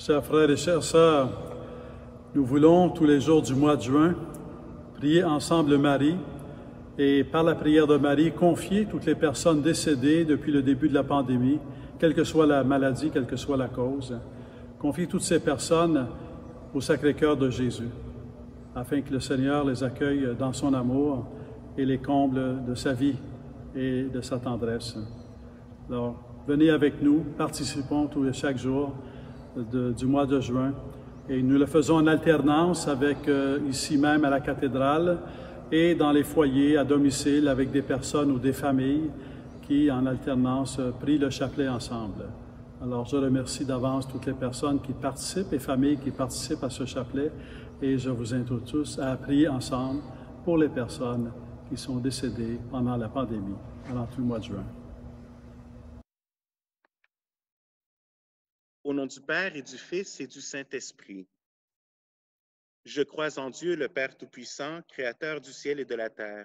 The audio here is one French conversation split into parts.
Chers frères et chères sœurs, nous voulons tous les jours du mois de juin prier ensemble Marie et par la prière de Marie confier toutes les personnes décédées depuis le début de la pandémie, quelle que soit la maladie, quelle que soit la cause. Confier toutes ces personnes au Sacré-Cœur de Jésus, afin que le Seigneur les accueille dans son amour et les comble de sa vie et de sa tendresse. Alors, venez avec nous, participons chaque jour du mois de juin. Et nous le faisons en alternance avec ici même à la cathédrale et dans les foyers à domicile avec des personnes ou des familles qui, en alternance, prient le chapelet ensemble. Alors, je remercie d'avance toutes les personnes qui participent et familles qui participent à ce chapelet et je vous invite tous à prier ensemble pour les personnes qui sont décédées pendant la pandémie, pendant tout le mois de juin. Au nom du Père et du Fils et du Saint-Esprit. Je crois en Dieu, le Père Tout-Puissant, Créateur du ciel et de la terre,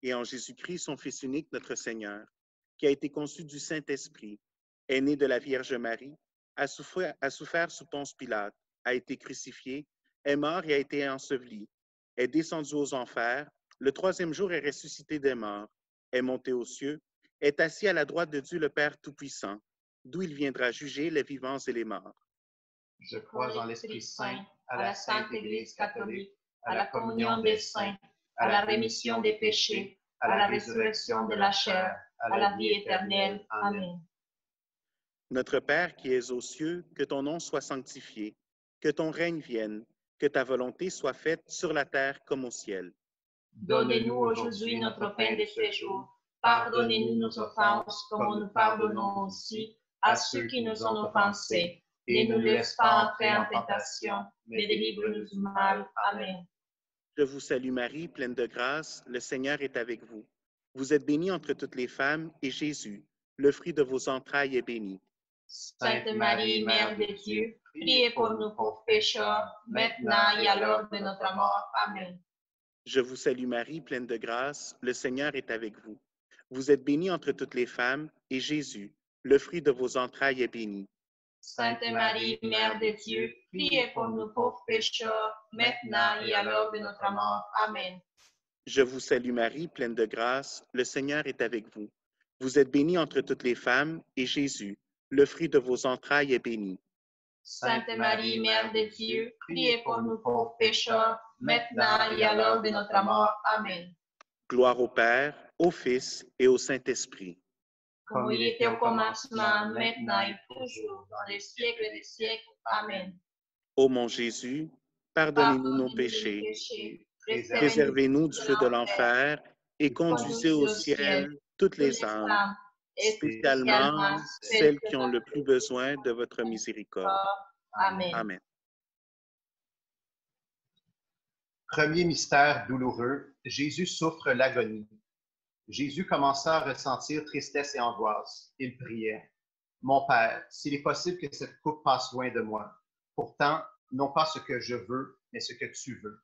et en Jésus-Christ, son Fils unique, notre Seigneur, qui a été conçu du Saint-Esprit, est né de la Vierge Marie, a souffert sous Ponce Pilate, a été crucifié, est mort et a été enseveli, est descendu aux enfers, le troisième jour est ressuscité des morts, est monté aux cieux, est assis à la droite de Dieu le Père Tout-Puissant, d'où il viendra juger les vivants et les morts. Je crois en l'Esprit Saint, à la Sainte Église catholique, à la communion des saints, à la rémission des péchés, à la résurrection de la chair, à la vie éternelle. Amen. Notre Père qui es aux cieux, que ton nom soit sanctifié, que ton règne vienne, que ta volonté soit faite sur la terre comme au ciel. Donnez-nous aujourd'hui notre pain de ce jour. Pardonnez-nous nos offenses, comme nous pardonnons aussi à ceux qui nous ont offensés. Et ne nous laisse pas entrer en tentation, mais délivre-nous du mal. Amen. Je vous salue Marie, pleine de grâce, le Seigneur est avec vous. Vous êtes bénie entre toutes les femmes, et Jésus, le fruit de vos entrailles, est béni. Sainte Marie, Mère de Dieu, priez pour nous pauvres pécheurs, maintenant et à l'heure de notre mort. Amen. Je vous salue Marie, pleine de grâce, le Seigneur est avec vous. Vous êtes bénie entre toutes les femmes, et Jésus, le fruit de vos entrailles, est béni. Sainte Marie, Mère de Dieu, priez pour nous pauvres pécheurs, maintenant et à l'heure de notre mort. Amen. Je vous salue Marie, pleine de grâce, le Seigneur est avec vous. Vous êtes bénie entre toutes les femmes, et Jésus, le fruit de vos entrailles, est béni. Sainte Marie, Mère de Dieu, priez pour nous pauvres pécheurs, maintenant et à l'heure de notre mort. Amen. Gloire au Père, au Fils et au Saint-Esprit. Comme il était au commencement, maintenant et toujours, dans les siècles des siècles. Amen. Ô mon Jésus, pardonnez-nous nos péchés, préservez-nous du feu de l'enfer et conduisez au ciel toutes les âmes, spécialement celles qui ont le plus besoin de votre miséricorde. Amen. Amen. Premier mystère douloureux, Jésus souffre l'agonie. Jésus commença à ressentir tristesse et angoisse. Il priait. « Mon Père, s'il est possible que cette coupe passe loin de moi. Pourtant, non pas ce que je veux, mais ce que tu veux. »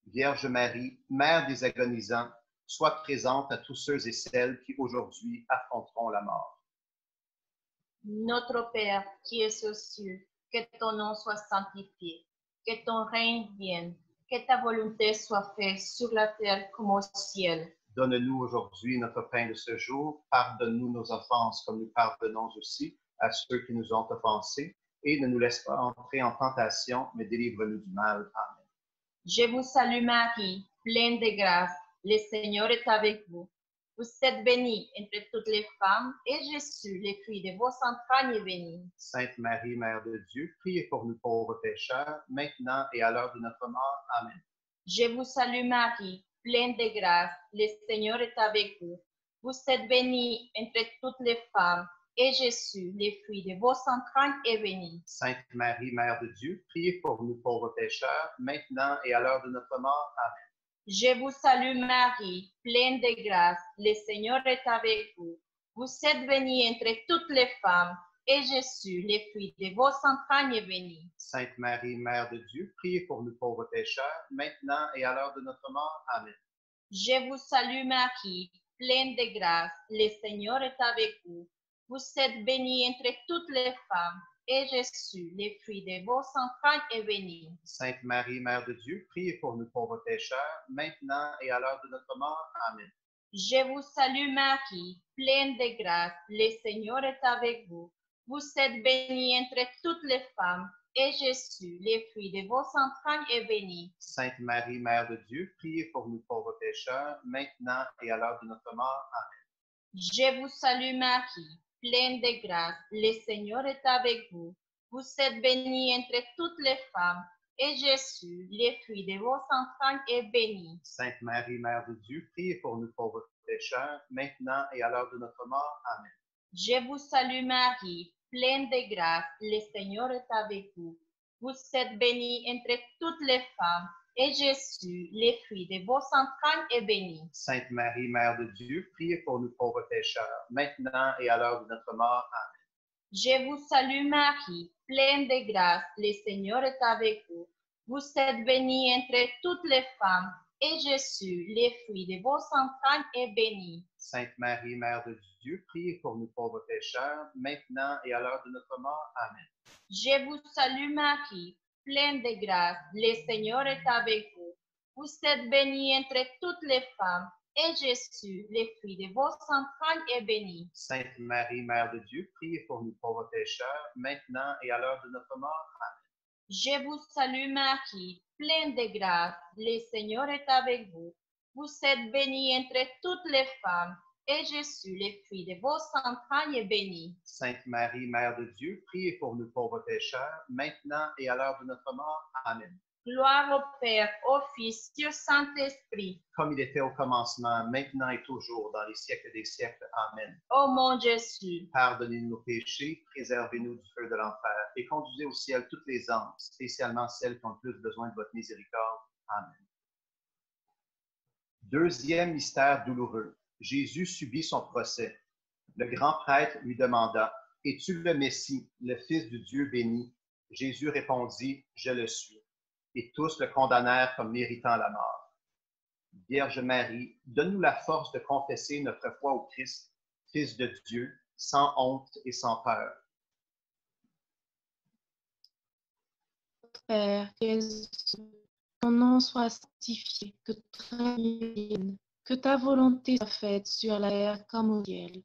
Vierge Marie, Mère des agonisants, sois présente à tous ceux et celles qui aujourd'hui affronteront la mort. Notre Père qui es aux cieux, que ton nom soit sanctifié, que ton règne vienne, que ta volonté soit faite sur la terre comme au ciel. Donne-nous aujourd'hui notre pain de ce jour. Pardonne-nous nos offenses comme nous pardonnons aussi à ceux qui nous ont offensés. Et ne nous laisse pas entrer en tentation, mais délivre-nous du mal. Amen. Je vous salue Marie, pleine de grâce. Le Seigneur est avec vous. Vous êtes bénie entre toutes les femmes, et Jésus, le fruit de vos entrailles, est béni. Sainte Marie, Mère de Dieu, priez pour nous pauvres pécheurs, maintenant et à l'heure de notre mort. Amen. Je vous salue Marie, pleine de grâce, le Seigneur est avec vous. Vous êtes bénie entre toutes les femmes, et Jésus, le fruit de vos entrailles, est béni. Sainte Marie, Mère de Dieu, priez pour nous pauvres pécheurs, maintenant et à l'heure de notre mort. Amen. Je vous salue Marie, pleine de grâce, le Seigneur est avec vous. Vous êtes bénie entre toutes les femmes, et Jésus, le fruit de vos entrailles, est béni. Sainte Marie, Mère de Dieu, priez pour nous pauvres pécheurs, maintenant et à l'heure de notre mort. Amen. Je vous salue Marie, pleine de grâce, le Seigneur est avec vous. Vous êtes bénie entre toutes les femmes, et Jésus, le fruit de vos entrailles, est béni. Sainte Marie, Mère de Dieu, priez pour nous pauvres pécheurs, maintenant et à l'heure de notre mort. Amen. Je vous salue Marie, pleine de grâce, le Seigneur est avec vous. Vous êtes bénie entre toutes les femmes, et Jésus, le fruit de vos entrailles, est béni. Sainte Marie, Mère de Dieu, priez pour nous pauvres pécheurs, maintenant et à l'heure de notre mort. Amen. Je vous salue Marie, pleine de grâce, le Seigneur est avec vous. Vous êtes bénie entre toutes les femmes, et Jésus, le fruit de vos entrailles, est béni. Sainte Marie, Mère de Dieu, priez pour nous pauvres pécheurs, maintenant et à l'heure de notre mort. Amen. Je vous salue Marie, pleine de grâce, le Seigneur est avec vous. Vous êtes bénie entre toutes les femmes, et Jésus, le fruit de vos entrailles, est béni. Sainte Marie, Mère de Dieu, priez pour nous pauvres pécheurs, maintenant et à l'heure de notre mort. Amen. Je vous salue Marie, pleine de grâce, le Seigneur est avec vous. Vous êtes bénie entre toutes les femmes, et Jésus, le fruit de vos entrailles, est béni. Sainte Marie, Mère de Dieu, priez pour nous pauvres pécheurs, maintenant et à l'heure de notre mort. Amen. Je vous salue Marie, pleine de grâce, le Seigneur est avec vous. Vous êtes bénie entre toutes les femmes, et Jésus, le fruit de vos entrailles, est béni. Sainte Marie, Mère de Dieu, priez pour nous pauvres pécheurs, maintenant et à l'heure de notre mort. Amen. Je vous salue Marie, pleine de grâce, le Seigneur est avec vous. Vous êtes bénie entre toutes les femmes, et Jésus, le fruit de vos entrailles, est béni. Sainte Marie, Mère de Dieu, priez pour nous pauvres pécheurs, maintenant et à l'heure de notre mort. Amen. Gloire au Père, au Fils et au Saint-Esprit. Comme il était au commencement, maintenant et toujours, dans les siècles des siècles. Amen. Ô mon Jésus, Pardonnez-nous nos péchés, préservez-nous du feu de l'enfer, et conduisez au ciel toutes les âmes, spécialement celles qui ont le plus besoin de votre miséricorde. Amen. Deuxième mystère douloureux. Jésus subit son procès. Le grand prêtre lui demanda, « Es-tu le Messie, le Fils du Dieu béni? » Jésus répondit, « Je le suis. » Et tous le condamnèrent comme méritant la mort. Vierge Marie, donne-nous la force de confesser notre foi au Christ, Fils de Dieu, sans honte et sans peur. Père, qui es aux cieux, ton nom soit sanctifié, que ton règne vienne, que ta volonté soit faite sur la terre comme au ciel.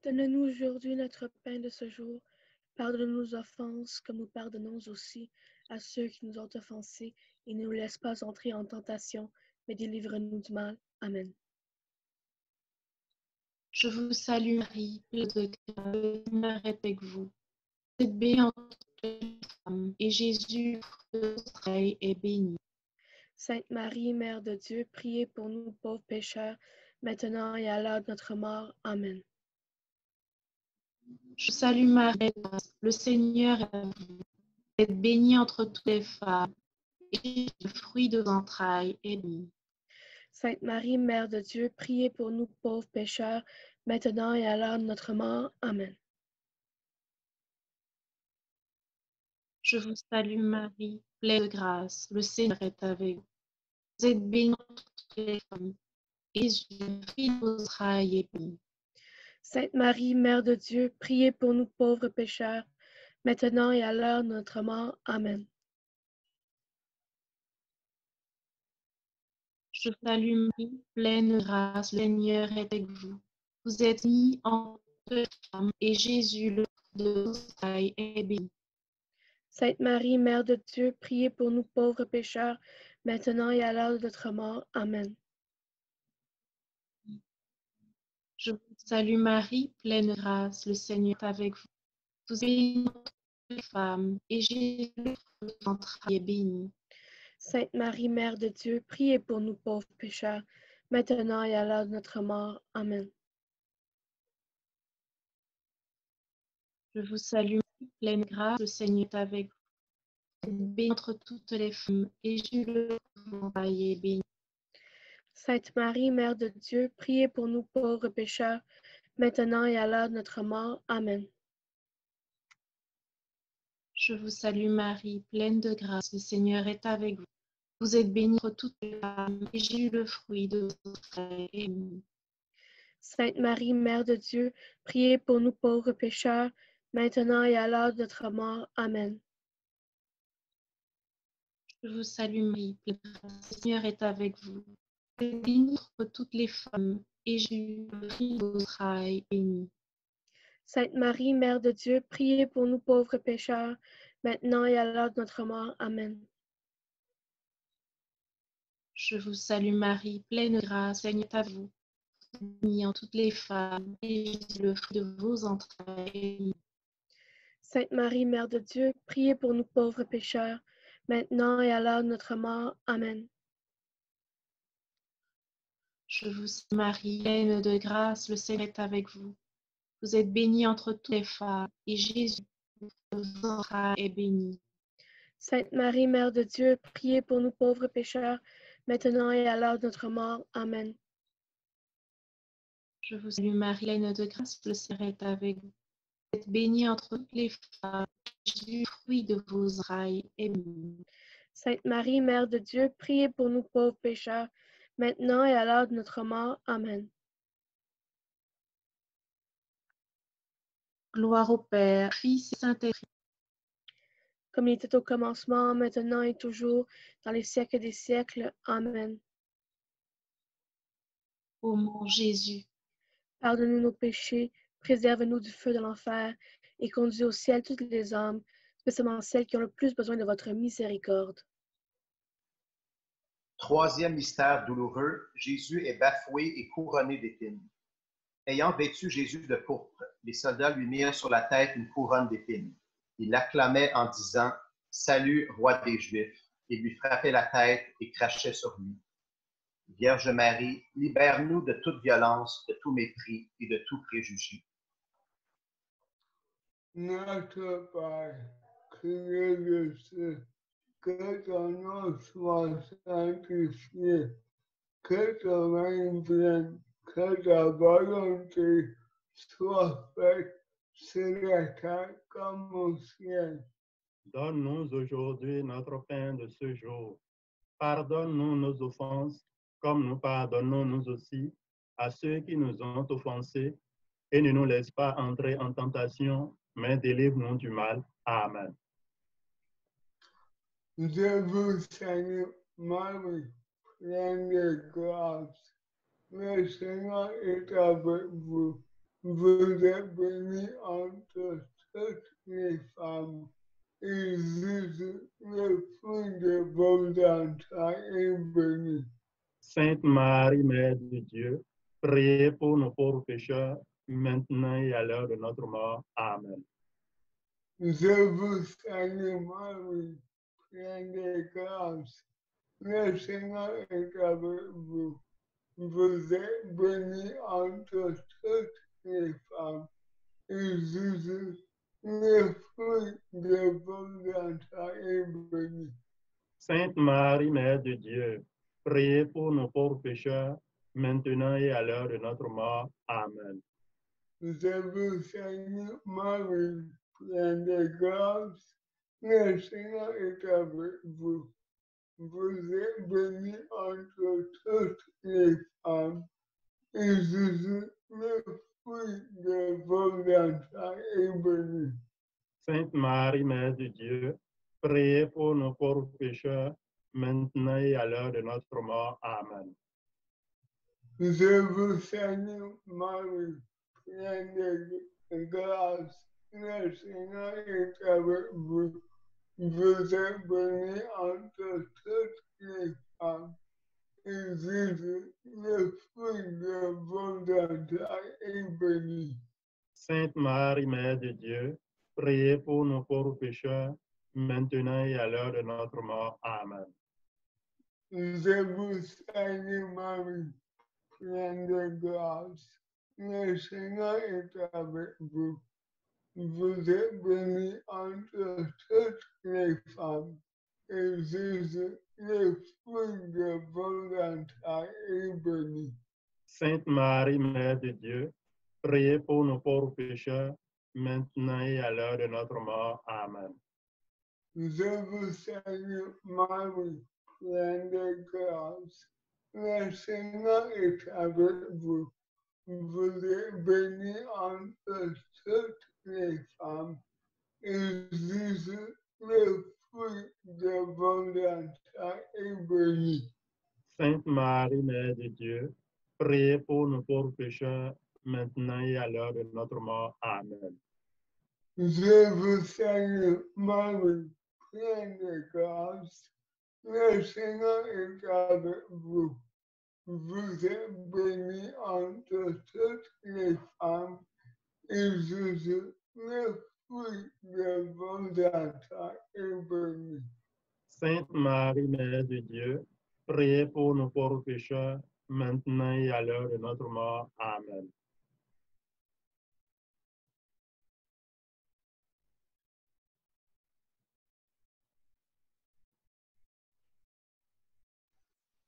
Donne-nous aujourd'hui notre pain de ce jour. Pardonne-nous nos offenses, comme nous pardonnons aussi à ceux qui nous ont offensés, et ne nous laisse pas entrer en tentation, mais délivre-nous du mal. Amen. Je vous salue Marie, pleine de grâce, le Seigneur est avec vous. Vous êtes bénie entre toutes les femmes, et Jésus, le fruit de vos entrailles, est béni. Sainte Marie, Mère de Dieu, priez pour nous pauvres pécheurs, maintenant et à l'heure de notre mort. Amen. Je vous salue Marie, pleine de grâce, le Seigneur est avec vous. Vous êtes bénie entre toutes les femmes, et Jésus, le fruit de vos entrailles, est béni. Sainte Marie, Mère de Dieu, priez pour nous pauvres pécheurs, maintenant et à l'heure de notre mort. Amen. Je vous salue Marie, pleine de grâce, le Seigneur est avec vous. Vous êtes bénie entre toutes les femmes, et Jésus, le fruit de vos entrailles, est béni. Sainte Marie, Mère de Dieu, priez pour nous pauvres pécheurs, maintenant et à l'heure de notre mort. Amen. Je vous salue Marie, pleine de grâce, le Seigneur est avec vous. Vous êtes bénie entre toutes les femmes, et Jésus, le fruit de vos entrailles, est béni. Sainte Marie, Mère de Dieu, priez pour nous pauvres pécheurs, maintenant et à l'heure de notre mort. Amen. Je vous salue Marie, pleine de grâce, le Seigneur est avec vous. Vous êtes bénie entre toutes les femmes, et Jésus, le fruit de vos entrailles, est béni. Sainte Marie, Mère de Dieu, priez pour nous pauvres pécheurs, maintenant et à l'heure de notre mort. Amen. Je vous salue Marie, pleine de grâce, le Seigneur est avec vous. Vous êtes bénie entre toutes les femmes, et Jésus, le fruit de vos entrailles, est béni. Sainte Marie, Mère de Dieu, priez pour nous pauvres pécheurs, maintenant et à l'heure de notre mort. Amen. Je vous salue Marie, pleine de grâce, le Seigneur est avec vous. Vous êtes bénie entre toutes les femmes, et Jésus, le fruit de vos entrailles, est béni. Sainte Marie, Mère de Dieu, priez pour nous pauvres pécheurs, maintenant et à l'heure de notre mort. Amen. Je vous salue Marie, pleine de grâce, le Seigneur est avec vous. Vous êtes bénie entre toutes les femmes, et Jésus, le fruit de vos entrailles, est béni. Sainte Marie, Mère de Dieu, priez pour nous pauvres pécheurs, maintenant et à l'heure de notre mort. Amen. Je vous salue Marie, pleine de grâce, le Seigneur est avec vous. Vous êtes bénie entre toutes les femmes, et Jésus, le fruit de vos entrailles, est béni. Sainte Marie, Mère de Dieu, priez pour nous pauvres pécheurs, maintenant et à l'heure de notre mort. Amen. Je vous salue Marie, pleine de grâce, le Seigneur est avec vous. Vous êtes bénie entre toutes les femmes, et Jésus, le fruit de vos entrailles, est béni. Sainte Marie, Mère de Dieu, priez pour nous pauvres pécheurs, maintenant et à l'heure de notre mort. Amen. Je vous salue Marie, pleine de grâce, le Seigneur est avec vous. Vous êtes bénie entre toutes les femmes, et Jésus, le fruit de vos entrailles, est béni. Sainte Marie, Mère de Dieu, priez pour nous pauvres pécheurs, maintenant et à l'heure de notre mort. Amen. Gloire au Père, Fils et Saint-Esprit. Comme il était au commencement, maintenant et toujours, dans les siècles des siècles. Amen. Ô mon Jésus, Pardonne-nous nos péchés, préserve-nous du feu de l'enfer, et conduis au ciel toutes les âmes, spécialement celles qui ont le plus besoin de votre miséricorde. Troisième mystère douloureux, Jésus est bafoué et couronné d'épines. Ayant vêtu Jésus de pourpre, les soldats lui mirent sur la tête une couronne d'épines. Ils l'acclamaient en disant « Salut, roi des Juifs », et lui frappaient la tête et crachaient sur lui. Vierge Marie, libère-nous de toute violence, de tout mépris et de tout préjugé. Notre Père, qui es au ciel, que ton nom soit sanctifié, que ton règne vienne, que ta volonté soit faite sur la terre comme au ciel. Donne-nous aujourd'hui notre pain de ce jour. Pardonne-nous nos offenses, comme nous pardonnons nous aussi à ceux qui nous ont offensés, et ne nous laisse pas entrer en tentation, mais délivre-nous du mal. Amen. Je vous salue, Marie, pleine de grâce. Le Seigneur est avec vous. Vous êtes bénie entre toutes les femmes. Et Jésus, le fruit de vos entrailles, est béni. Sainte Marie, Mère de Dieu, priez pour nos pauvres pécheurs, maintenant et à l'heure de notre mort. Amen. Je vous salue, Marie, pleine de grâce. Le Seigneur est avec vous. Vous êtes bénie entre toutes les femmes. Et Jésus, le fruit de vos entrailles, est béni. Sainte Marie, Mère de Dieu, priez pour nos pauvres pécheurs, maintenant et à l'heure de notre mort. Amen. Je vous salue, Marie, pleine de grâce. Le Seigneur est avec vous. Vous êtes bénie entre toutes les femmes. Et Jésus, le fruit de vos entrailles, est béni. Sainte Marie, Mère de Dieu, priez pour nos pauvres pécheurs, maintenant et à l'heure de notre mort. Amen. Je vous salue, Marie, pleine de grâce. Le Seigneur est avec vous. Vous êtes bénie entre toutes les femmes. Et Jésus, le fruit de vos entrailles, est béni. Sainte Marie, Mère de Dieu, priez pour nos pauvres pécheurs, maintenant et à l'heure de notre mort. Amen. Je vous salue, Marie, pleine de grâce. Le Seigneur est avec vous. Vous êtes bénie entre toutes les femmes. Et Jésus, le fruit de vos entrailles, est béni. Sainte Marie, Mère de Dieu, priez pour nos pauvres pécheurs, maintenant et à l'heure de notre mort. Amen. Je vous salue, Marie, pleine de grâce. Le Seigneur est avec vous. vous êtes bénie entre toutes les femmes, et Jésus, le fruit de votre entrailles, est béni. Sainte Marie, Mère de Dieu, priez pour nous pauvres pécheurs, maintenant et à l'heure de notre mort. Amen. Je vous salue, Marie, pleine de grâce, le Seigneur est avec vous. Vous êtes bénie entre toutes les femmes, et Jésus, le fruit de votre entrailles, est béni. Sainte Marie, Mère de Dieu, priez pour nous pauvres pécheurs, maintenant et à l'heure de notre mort. Amen.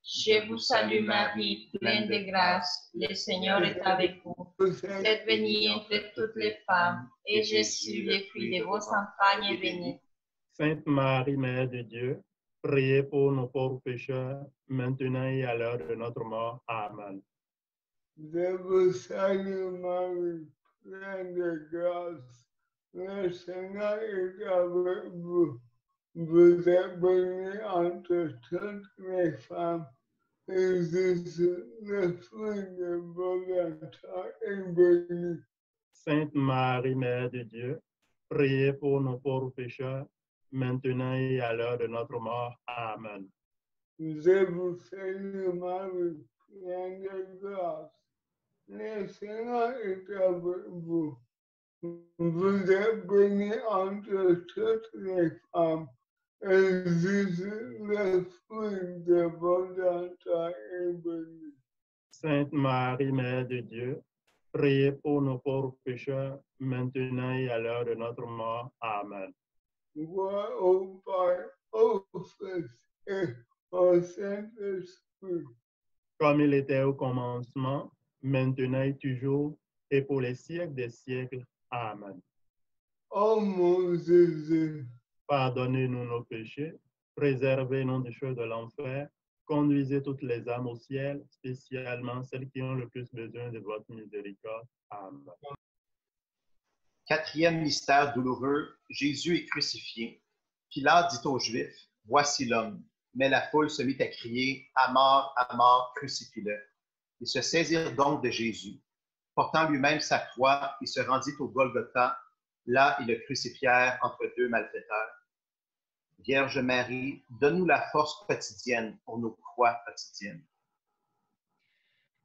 Je vous salue Marie, pleine de grâce, le Seigneur est avec vous. Vous êtes bénie entre toutes les femmes, et Jésus, le fruit de vos entrailles, est béni. Sainte Marie, Mère de Dieu, priez pour nos pauvres pécheurs, maintenant et à l'heure de notre mort. Amen. Je vous salue Marie, pleine de grâce, le Seigneur est avec vous. Vous êtes bénie entre toutes les femmes, et Jésus, le fruit de votre entrailles, est béni. Sainte Marie, Mère de Dieu, priez pour nos pauvres pécheurs, maintenant et à l'heure de notre mort. Amen. Je vous salue Marie, pleine de grâce, le Seigneur est avec vous. Vous êtes bénie entre toutes les femmes, et Jésus, le fruit de votre entrailles, est béni. Sainte Marie, Mère de Dieu, priez pour nos pauvres pécheurs, maintenant et à l'heure de notre mort. Amen. Gloire au Père, au Fils et au Saint-Esprit. Comme il était au commencement, maintenant et toujours, et pour les siècles des siècles. Amen. Ô mon Jésus, Pardonnez-nous nos péchés, préservez-nous des feux de l'enfer, conduisez toutes les âmes au ciel, spécialement celles qui ont le plus besoin de votre miséricorde. Amen. Quatrième mystère douloureux, Jésus est crucifié. Pilate dit aux Juifs, « Voici l'homme ». Mais la foule se mit à crier, « À mort, crucifie-le ». Ils se saisirent donc de Jésus. Portant lui-même sa croix, il se rendit au Golgotha. Là, ils le crucifièrent entre deux malfaiteurs. Vierge Marie, donne-nous la force quotidienne pour nos croix quotidiennes.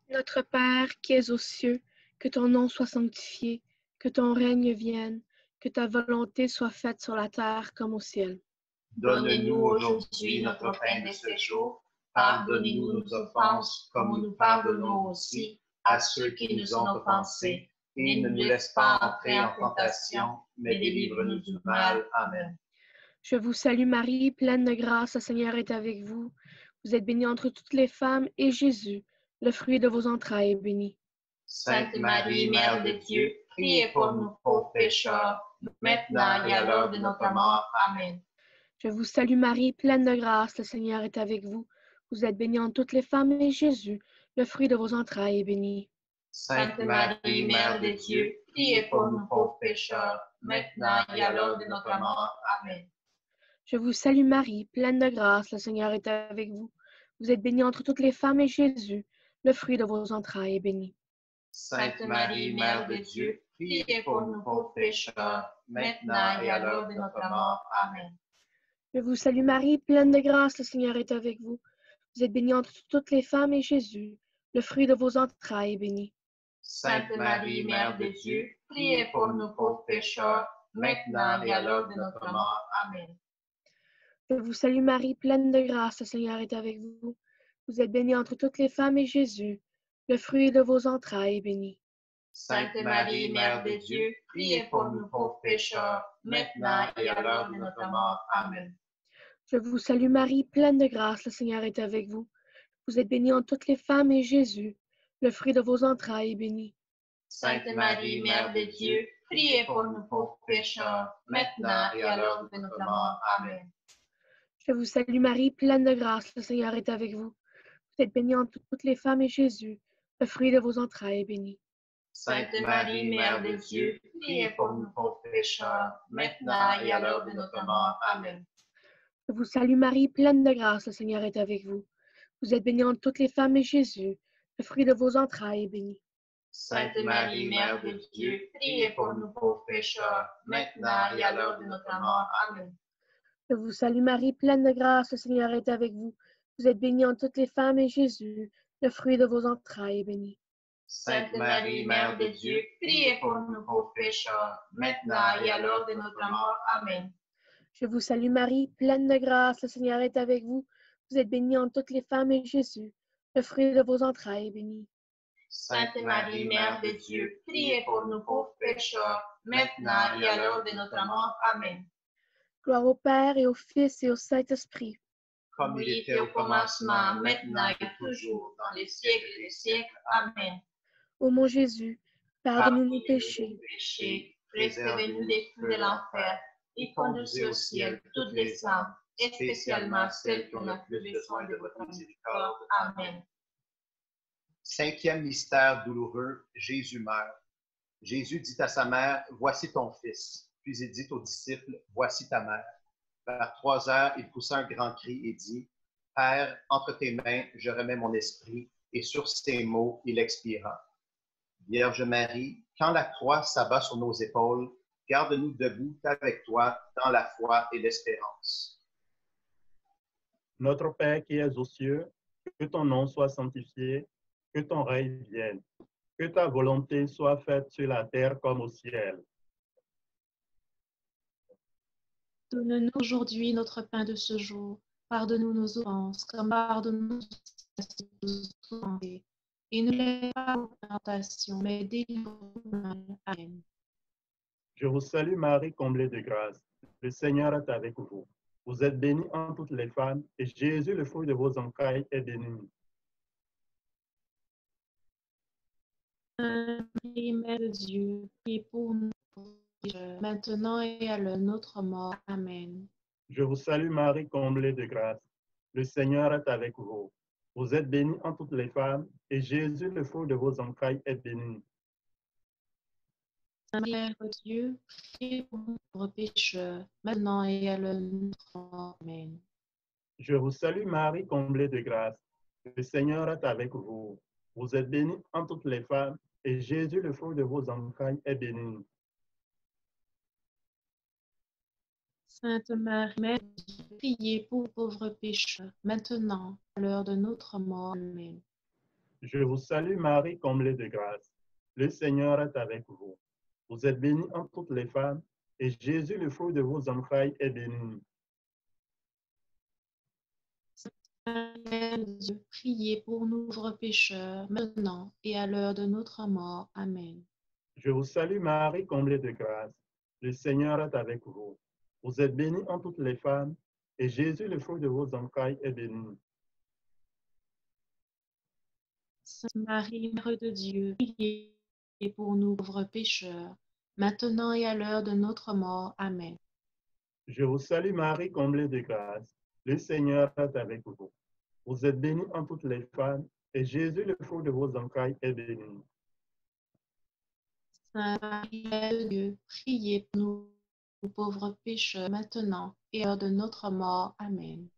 Notre Père qui es aux cieux, que ton nom soit sanctifié, que ton règne vienne, que ta volonté soit faite sur la terre comme au ciel. Donne-nous aujourd'hui notre pain de ce jour. Pardonne-nous nos offenses, comme nous pardonnons aussi à ceux qui nous ont offensés. Et ne nous laisse pas entrer en tentation, mais délivre-nous du mal. Amen. Je vous salue Marie, pleine de grâce, le Seigneur est avec vous. Vous êtes bénie entre toutes les femmes, et Jésus, le fruit de vos entrailles, est béni. Sainte Marie, Mère de Dieu, priez pour nous pauvres pécheurs, maintenant et à l'heure de notre mort. Amen. Je vous salue Marie, pleine de grâce, le Seigneur est avec vous. Vous êtes bénie entre toutes les femmes, et Jésus, le fruit de vos entrailles, est béni. Sainte Marie, Mère de Dieu, priez pour nous pauvres pécheurs, maintenant et à l'heure de notre mort. Amen. Je vous salue Marie, pleine de grâce, le Seigneur est avec vous. Vous êtes bénie entre toutes les femmes, et Jésus, le fruit de vos entrailles, est béni. Sainte Marie, Mère de Dieu, priez pour nous pauvres pécheurs, maintenant et à l'heure de notre mort. Amen. Je vous salue Marie, pleine de grâce, le Seigneur est avec vous. Vous êtes bénie entre toutes les femmes, et Jésus, le fruit de vos entrailles, est béni. Sainte Marie, Mère de Dieu, priez pour nous pauvres pécheurs, maintenant et à l'heure de notre mort. Amen. Je vous salue Marie, pleine de grâce, le Seigneur est avec vous. Vous êtes bénie entre toutes les femmes, et Jésus, le fruit de vos entrailles, est béni. Sainte Marie, Mère de Dieu, priez pour nous pauvres pécheurs, maintenant et à l'heure de notre mort. Amen. Je vous salue Marie, pleine de grâce, le Seigneur est avec vous. Vous êtes bénie entre toutes les femmes, et Jésus, le fruit de vos entrailles, est béni. Sainte Marie, Mère de Dieu, priez pour nous pauvres pécheurs, maintenant et à l'heure de notre mort. Amen. Je vous salue Marie, pleine de grâce, le Seigneur est avec vous. Vous êtes bénie entre toutes les femmes, et Jésus, Le fruit de vos entrailles est béni. Sainte Marie, Mère de Dieu, priez pour nous pauvres pécheurs, maintenant et à l'heure de notre mort. Amen. Je vous salue Marie, pleine de grâce, le Seigneur est avec vous. Vous êtes bénie entre toutes les femmes et Jésus, le fruit de vos entrailles, est béni. Sainte Marie, Mère de Dieu, priez pour nous pauvres pécheurs, maintenant et à l'heure de notre mort. Amen. Je vous salue Marie, pleine de grâce, le Seigneur est avec vous. Vous êtes bénie entre toutes les femmes et Jésus, le fruit de vos entrailles, est béni. Sainte Marie, Mère de Dieu, priez pour nous pauvres pécheurs, maintenant et à l'heure de notre mort. Amen. Je vous salue Marie, pleine de grâce, le Seigneur est avec vous. Vous êtes bénie entre toutes les femmes et Jésus, le fruit de vos entrailles, est béni. Sainte Marie, Mère de Dieu, priez pour nous pauvres pécheurs, maintenant et à l'heure de notre mort. Amen. Gloire au Père et au Fils et au Saint-Esprit. Comme il était au commencement, maintenant et toujours, dans les siècles des siècles. Amen. Ô mon Jésus, pardonnez-nous nos péchés, préservez-nous des feux de l'enfer, et conduisez au ciel toutes les âmes, et spécialement celles qui ont le plus besoin de votre miséricorde. Amen. Cinquième mystère douloureux, Jésus meurt. Jésus dit à sa mère, « Voici ton fils. » Puis il dit aux disciples, « Voici ta mère. » Vers 3 heures, il poussa un grand cri et dit, « Père, entre tes mains, je remets mon esprit. » Et sur ces mots, il expira. Vierge Marie, quand la croix s'abat sur nos épaules, garde-nous debout avec toi dans la foi et l'espérance. Notre Père qui es aux cieux, que ton nom soit sanctifié, que ton règne vienne, que ta volonté soit faite sur la terre comme au ciel. Donne-nous aujourd'hui notre pain de ce jour. Pardonne-nous nos offenses, comme pardonnons nos offensés. Et ne laisse pas en tentation, mais délivre-nous du mal. Amen. Je vous salue Marie, comblée de grâce. Le Seigneur est avec vous. Vous êtes bénie entre toutes les femmes, et Jésus, le fruit de vos entrailles, est béni. Sainte Marie, Mère de Dieu, priez pour nous pécheurs, maintenant et à l'heure de notre mort. Amen. Je vous salue Marie, comblée de grâce. Le Seigneur est avec vous. Vous êtes bénie entre toutes les femmes, et Jésus, le fruit de vos entrailles, est béni. Sainte Mère de Dieu, priez pour nous pauvres pécheurs, maintenant et à l'heure de notre mort. Amen. Je vous salue Marie, comblée de grâce. Le Seigneur est avec vous. Vous êtes bénie entre toutes les femmes, et Jésus, le fruit de vos entrailles, est béni. Sainte Marie, Mère de Dieu, priez pour nous pauvres pécheurs, maintenant et à l'heure de notre mort. Amen. Je vous salue Marie, comblée de grâce. Le Seigneur est avec vous. Vous êtes bénie entre toutes les femmes, et Jésus, le fruit de vos entrailles, est béni. Mère de Dieu, priez pour nous pauvres pécheurs, maintenant et à l'heure de notre mort. Amen. Je vous salue Marie, comblée de grâce. Le Seigneur est avec vous. Vous êtes bénie entre toutes les femmes, et Jésus, le fruit de vos entrailles, est béni. Sainte Marie, Mère de Dieu, priez pour nous pauvres pécheurs, maintenant et à l'heure de notre mort. Amen. Je vous salue Marie, comblée de grâce. Le Seigneur est avec vous. Vous êtes bénie entre toutes les femmes, et Jésus, le fruit de vos entrailles, est béni. Sainte Marie, Mère de Dieu, priez pour nous pauvres pécheurs, maintenant et à l'heure de notre mort. Amen.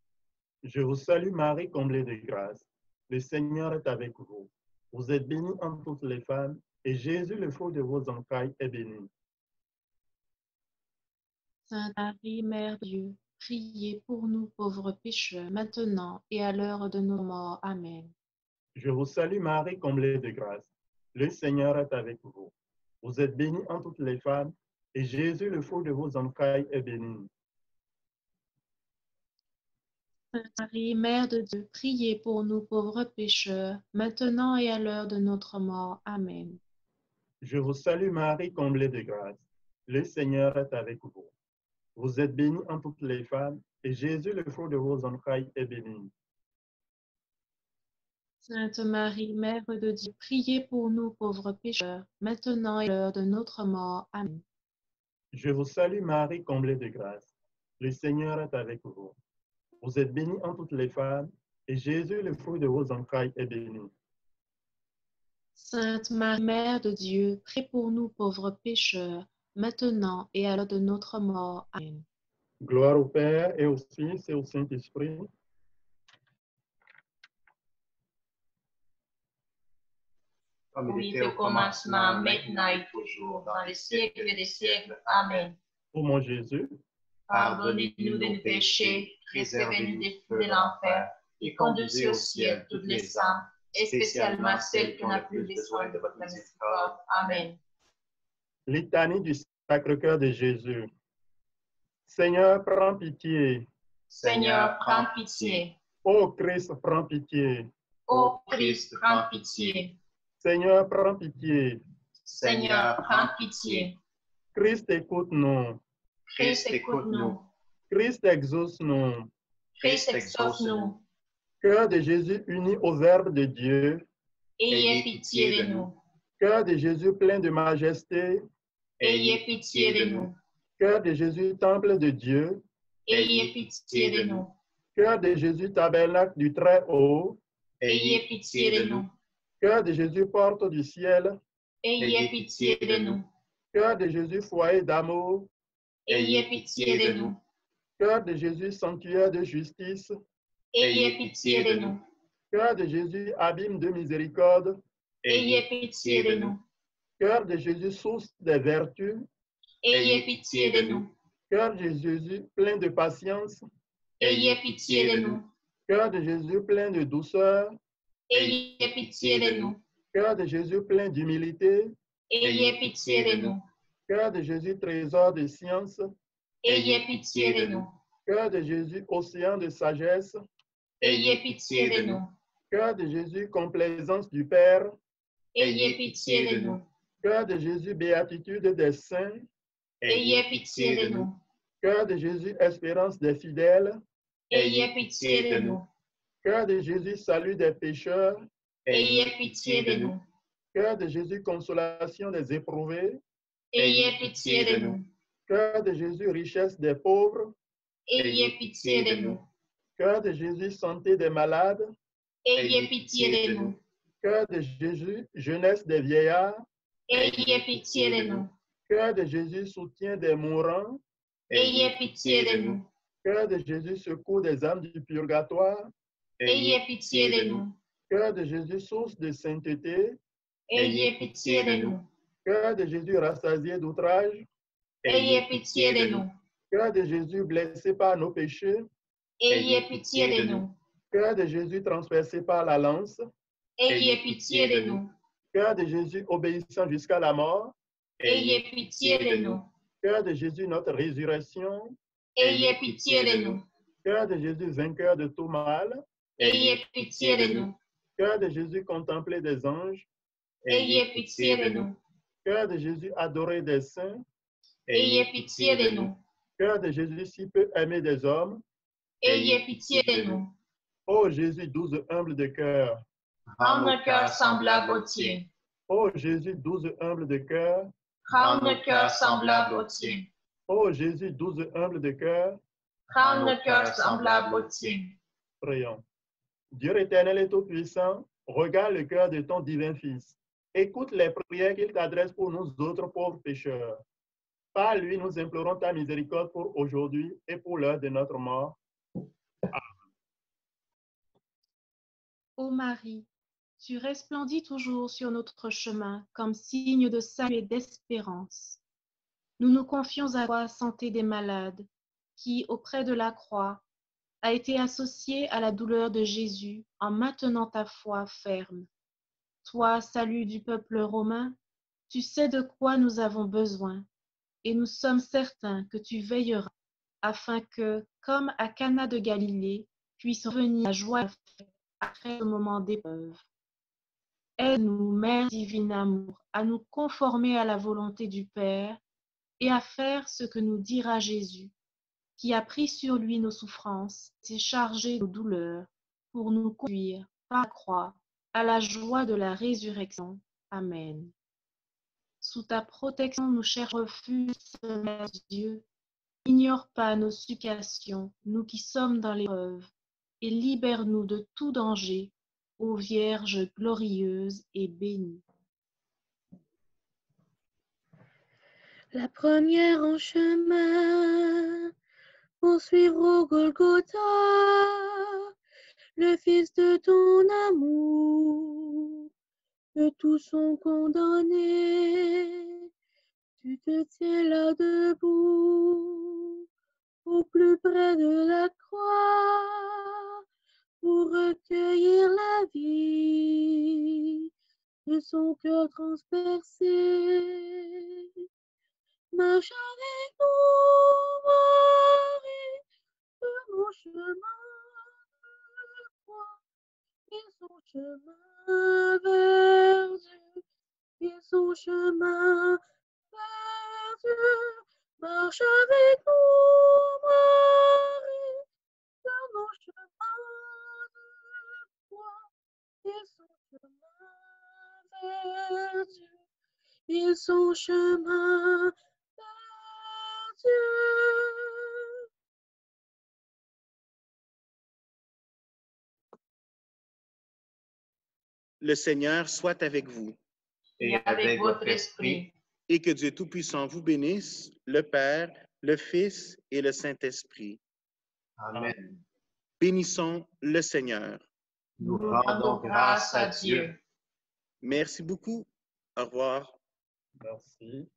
Je vous salue Marie, comblée de grâce. Le Seigneur est avec vous. Vous êtes bénie entre toutes les femmes, et Jésus, le fruit de vos entrailles, est béni. Sainte Marie, Mère de Dieu, priez pour nous pauvres pécheurs, maintenant et à l'heure de notre mort. Amen. Je vous salue Marie, comblée de grâce. Le Seigneur est avec vous. Vous êtes bénie entre toutes les femmes, et Jésus, le fruit de vos entrailles, est béni. Sainte Marie, Mère de Dieu, priez pour nous pauvres pécheurs, maintenant et à l'heure de notre mort. Amen. Je vous salue Marie, comblée de grâce. Le Seigneur est avec vous. Vous êtes bénie entre toutes les femmes, et Jésus, le fruit de vos entrailles, est béni. Sainte Marie, Mère de Dieu, priez pour nous pauvres pécheurs, maintenant et à l'heure de notre mort. Amen. Je vous salue Marie, comblée de grâce. Le Seigneur est avec vous. Vous êtes bénie entre toutes les femmes, et Jésus, le fruit de vos entrailles, est béni. Sainte Marie, Mère de Dieu, prie pour nous pauvres pécheurs, maintenant et à l'heure de notre mort. Amen. Gloire au Père et au Fils et au Saint-Esprit. Comme il Oui, était au au commencement, commencement, maintenant et toujours, dans les siècles des siècles. Amen. Ô mon Jésus, Pardonnez-nous de nos péchés, préservez-nous des feux de l'enfer, et conduisez au ciel toutes les âmes, et spécialement celles qui ont le plus besoin de votre miséricorde. Amen. litanie du Sacre-Cœur de Jésus. Seigneur, prends pitié. Seigneur, prends pitié. Ô Christ, prends pitié. Ô Christ, prends pitié. Seigneur, prends pitié. Seigneur, prends pitié. Christ, écoute-nous. Christ, écoute-nous. Christ, exauce-nous. Christ, exauce-nous. Cœur de Jésus uni au Verbe de Dieu. Ayez pitié de nous. Cœur de Jésus plein de majesté. Ayez pitié de nous. Cœur de Jésus temple de Dieu. Ayez pitié de nous. Cœur de Jésus tabernacle du Très-Haut. Ayez pitié de nous. Cœur de Jésus porte du ciel. Ayez pitié de nous. Cœur de Jésus foyer d'amour. Ayez pitié de nous. Cœur de Jésus sanctuaire de justice. Ayez pitié de nous. Cœur de Jésus abîme de miséricorde. Ayez pitié de nous. Cœur de Jésus source des vertus. Ayez pitié de nous. Cœur de Jésus plein de patience. Ayez pitié de nous. Cœur de Jésus plein de douceur. Ayez pitié de nous. Cœur de Jésus plein d'humilité. Ayez pitié de nous. Cœur de Jésus trésor de science. Ayez pitié de nous. Cœur de Jésus océan de sagesse. Ayez pitié de nous. Cœur de Jésus complaisance du Père. Ayez pitié de nous. Cœur de Jésus béatitude des saints. Ayez pitié de nous. Cœur de Jésus espérance des fidèles. Ayez pitié de nous. Cœur de Jésus salut des pécheurs. Ayez pitié de nous. Cœur de Jésus consolation des éprouvés. Ayez pitié de nous. Cœur de Jésus richesse des pauvres. Ayez pitié de nous. Cœur de Jésus santé des malades. Ayez pitié de nous. Cœur de Jésus jeunesse des vieillards. Ayez pitié de nous. Cœur de Jésus soutien des mourants. Ayez pitié de nous. Cœur de Jésus secours des âmes du purgatoire. Ayez pitié de nous. Cœur de Jésus source de sainteté. Ayez pitié de nous. Cœur de Jésus rassasié d'outrage. Ayez pitié de nous. Cœur de Jésus blessé par nos péchés. Ayez pitié de nous. Cœur de Jésus transpercé par la lance. Ayez pitié de nous. Cœur de Jésus obéissant jusqu'à la mort. Ayez pitié de nous. Cœur de Jésus notre résurrection. Ayez pitié de nous. Cœur de Jésus vainqueur de tout mal. Ayez pitié de nous. Cœur de Jésus contemplé des anges. Ayez pitié de nous. Cœur de Jésus adoré des saints. Ayez pitié de nous. Cœur de Jésus si peu aimé des hommes. Ayez pitié de nous. Ô Jésus douce humble de cœur. Rends nos cœurs semblables au tien. Ô Jésus douce humble de cœur. Rends nos cœurs semblables au tien. Ô Jésus douce humble de cœur. Rends nos cœurs semblables au tien. Prions. Dieu éternel et tout-puissant, regarde le cœur de ton divin Fils. Écoute les prières qu'il t'adresse pour nous autres pauvres pécheurs. Par lui, nous implorons ta miséricorde pour aujourd'hui et pour l'heure de notre mort. Ô Marie, tu resplendis toujours sur notre chemin comme signe de salut et d'espérance. Nous nous confions à toi, santé des malades, qui, auprès de la croix, a été associée à la douleur de Jésus en maintenant ta foi ferme. Toi, salut du peuple romain, tu sais de quoi nous avons besoin, et nous sommes certains que tu veilleras, afin que, comme à Cana de Galilée, puisse revenir la joie après le moment d'épreuve. Aide-nous, Mère divine amour, à nous conformer à la volonté du Père et à faire ce que nous dira Jésus, qui a pris sur lui nos souffrances et s'est chargé de nos douleurs pour nous conduire par la croix à la joie de la résurrection. Amen. Sous ta protection, nous cherchons refuge, Mère Dieu. Ignore pas nos supplications, nous qui sommes dans l'épreuve, et libère-nous de tout danger, ô Vierge glorieuse et bénie. La première en chemin pour suivre au Golgotha le Fils de ton amour, que tous sont condamnés. Tu te tiens là debout, au plus près de la croix, pour recueillir la vie de son cœur transpercé. Marche avec nous, Marie, sur nos chemins de croix, et son chemin vers Dieu, et son chemin vers Dieu. Marche avec nous, Marie, sur nos chemins de croix, et son chemin vers Dieu, et son chemin vers Dieu. Le Seigneur soit avec vous Et avec votre esprit. et que Dieu Tout-Puissant vous bénisse, le Père, le Fils et le Saint-Esprit. Amen. Bénissons le Seigneur. Nous rendons grâce à Dieu. Merci beaucoup. Au revoir. Merci.